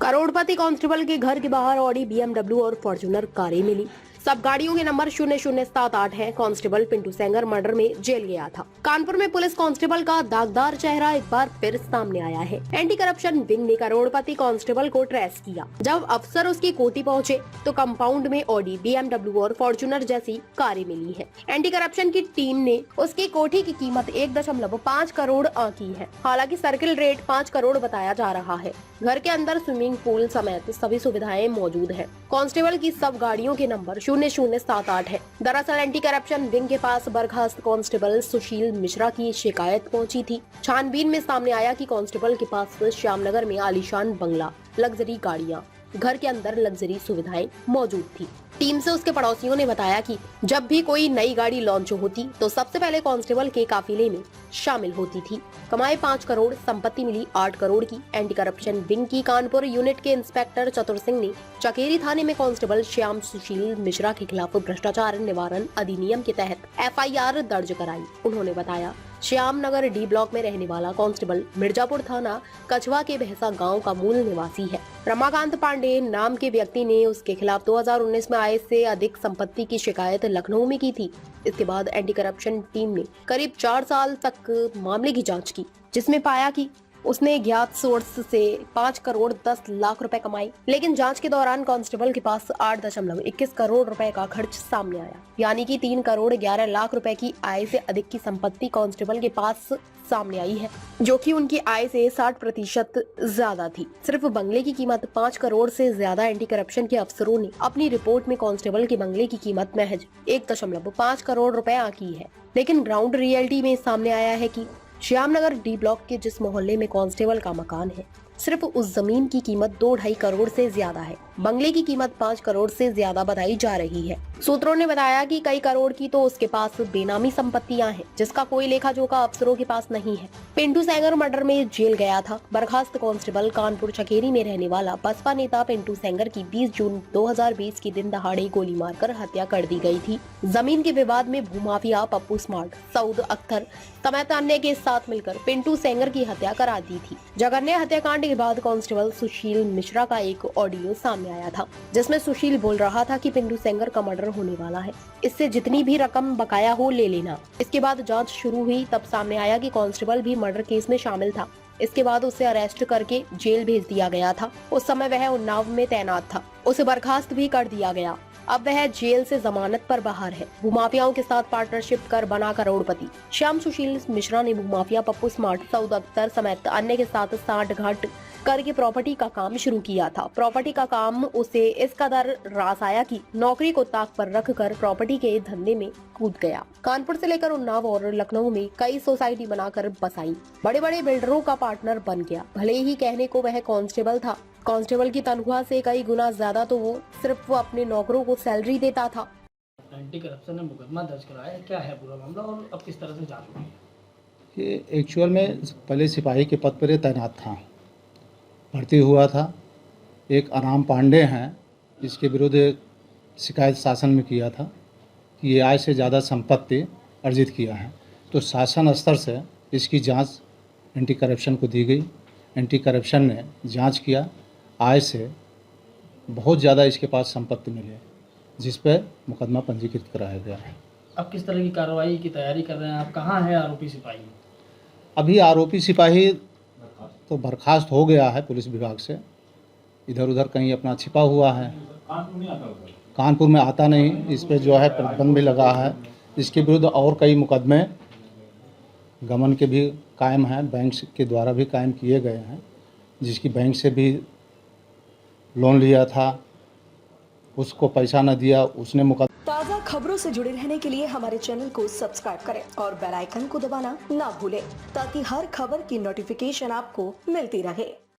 करोड़पति constable के घर के बाहर ऑडी, BMW और फॉर्च्यूनर कारें मिली। सब गाड़ियों के नंबर 0078 है। कांस्टेबल पिंटू सेंगर मर्डर में जेल गया था। कानपुर में पुलिस कांस्टेबल का दागदार चेहरा एक बार फिर सामने आया है। एंटी करप्शन विंग ने करोड़पति कांस्टेबल को ट्रेस किया। जब अफसर उसकी कोठी पहुंचे तो कंपाउंड में ऑडी, BMW और फॉर्च्यूनर जैसी कारें मिली है। एंटी करप्शन की टीम ने उसकी कोठी की कीमत 1.5 करोड़ आंकी है। हालांकि सर्किल रेट 5 करोड़ बताया जा रहा है। घर के अंदर स्विमिंग पूल समेत सभी सुविधाएं मौजूद है। कांस्टेबल की सब गाड़ियों के नंबर 0078 है। दरअसल एंटी करप्शन विंग के पास बर्खास्त कांस्टेबल सुशील मिश्रा की शिकायत पहुंची थी। छानबीन में सामने आया कि कांस्टेबल के पास श्यामनगर में आलीशान बंगला, लग्जरी गाड़ियां, घर के अंदर लग्जरी सुविधाएं मौजूद थी। टीम से उसके पड़ोसियों ने बताया कि जब भी कोई नई गाड़ी लॉन्च होती तो सबसे पहले कांस्टेबल के काफिले में शामिल होती थी। कमाए 5 करोड़, संपत्ति मिली 8 करोड़ की। एंटी करप्शन विंग की कानपुर यूनिट के इंस्पेक्टर चतुर सिंह ने चकेरी थाने में कांस्टेबल श्याम सुशील मिश्रा के खिलाफ भ्रष्टाचार निवारण अधिनियम के तहत FIR दर्ज कराई। उन्होंने बताया, श्यामनगर D ब्लॉक में रहने वाला कांस्टेबल मिर्जापुर थाना कछवा के भैंसा गांव का मूल निवासी है। रमाकांत पांडे नाम के व्यक्ति ने उसके खिलाफ 2019 में आय से अधिक संपत्ति की शिकायत लखनऊ में की थी। इसके बाद एंटी करप्शन टीम ने करीब 4 साल तक मामले की जांच की, जिसमें पाया कि उसने ज्ञात सोर्स से 5 करोड़ 10 लाख रुपए कमाए। लेकिन जांच के दौरान कांस्टेबल के पास 8.21 करोड़ रुपए का खर्च सामने आया, यानी कि 3 करोड़ 11 लाख रुपए की आय से अधिक की संपत्ति कांस्टेबल के पास सामने आई है, जो कि उनकी आय से 60% ज्यादा थी। सिर्फ बंगले की कीमत 5 करोड़ से ज्यादा एंटी करप्शन के अफसरों ने अपनी रिपोर्ट में कांस्टेबल के बंगले की कीमत महज 1.5 करोड़ रुपए आंकी है। लेकिन ग्राउंड रियलिटी में सामने आया है कि श्यामनगर D ब्लॉक के जिस मोहल्ले में कांस्टेबल का मकान है, सिर्फ उस जमीन की कीमत 2-2.5 करोड़ से ज्यादा है। बंगले की कीमत 5 करोड़ से ज्यादा बताई जा रही है। सूत्रों ने बताया कि कई करोड़ की तो उसके पास बेनामी संपत्तियां हैं, जिसका कोई लेखा जोखा अफसरों के पास नहीं है। पिंटू सेंगर मर्डर में जेल गया था। बर्खास्त कांस्टेबल कानपुर चकेरी में रहने वाला बसपा नेता पिंटू सेंगर की 20 जून 2020 की दिन दहाड़े गोली मारकर हत्या कर दी गई थी। जमीन के विवाद में भूमाफिया पप्पू स्मार्ट, सऊद अख्तर समेत अन्य के साथ मिलकर पिंटू सेंगर की हत्या करा दी थी। जघन्य हत्याकांड के बाद कांस्टेबल सुशील मिश्रा का एक ऑडियो सामने आया था, जिसमें सुशील बोल रहा था कि पिंटू सेंगर का मर्डर होने वाला है, इससे जितनी भी रकम बकाया हो ले लेना। इसके बाद जांच शुरू हुई, तब सामने आया कि कांस्टेबल भी मर्डर केस में शामिल था। इसके बाद उसे अरेस्ट करके जेल भेज दिया गया था। उस समय वह उन्नाव में तैनात था। उसे बर्खास्त भी कर दिया गया। अब वह जेल से जमानत पर बाहर है। भूमाफियाओं के साथ पार्टनरशिप कर बना करोड़पति। श्याम सुशील मिश्रा ने भूमाफिया पप्पू स्मार्ट, सऊद अख्तर समेत अन्य के साथ सांठ-गांठ करके प्रॉपर्टी का काम शुरू किया था। प्रॉपर्टी का काम उसे इस कदर रास आया कि नौकरी को ताक पर रखकर प्रॉपर्टी के धंधे में कूद गया। कानपुर से लेकर उन्नाव और लखनऊ में कई सोसाइटी बनाकर बसाई। बड़े बड़े बिल्डरों का पार्टनर बन गया। भले ही कहने को वह कांस्टेबल था, कांस्टेबल की तनख्वाह से कई गुना ज्यादा तो वो सिर्फ अपने नौकरों को सैलरी देता था। एंटी करप्शन ने मुकदमा दर्ज कराया है, क्या है पूरा मामला और अब किस तरह से जांच होगी? ये एक्चुअल में पहले सिपाही के पद पर तैनात था, भर्ती हुआ था। एक अनाम पांडे हैं, इसके विरुद्ध शिकायत शासन में किया था कि ये आय से ज़्यादा संपत्ति अर्जित किया है। तो शासन स्तर से इसकी जांच एंटी करप्शन को दी गई। एंटी करप्शन ने जांच किया, आय से बहुत ज़्यादा इसके पास संपत्ति मिली, जिस पर मुकदमा पंजीकृत कराया गया है। अब किस तरह की कार्रवाई की तैयारी कर रहे हैं आप? कहाँ है आरोपी सिपाही? अभी आरोपी सिपाही तो बर्खास्त हो गया है पुलिस विभाग से, इधर उधर कहीं अपना छिपा हुआ है। कानपुर में आता नहीं, इस पे जो है प्रतिबंध भी लगा है। इसके विरुद्ध और कई मुकदमे गमन के भी कायम हैं, बैंक के द्वारा भी कायम किए गए हैं। जिसकी बैंक से भी लोन लिया था, उसको पैसा न दिया, उसने मुकदमा। ताज़ा खबरों से जुड़े रहने के लिए हमारे चैनल को सब्सक्राइब करें और बेल आइकन को दबाना ना भूलें, ताकि हर खबर की नोटिफिकेशन आपको मिलती रहे।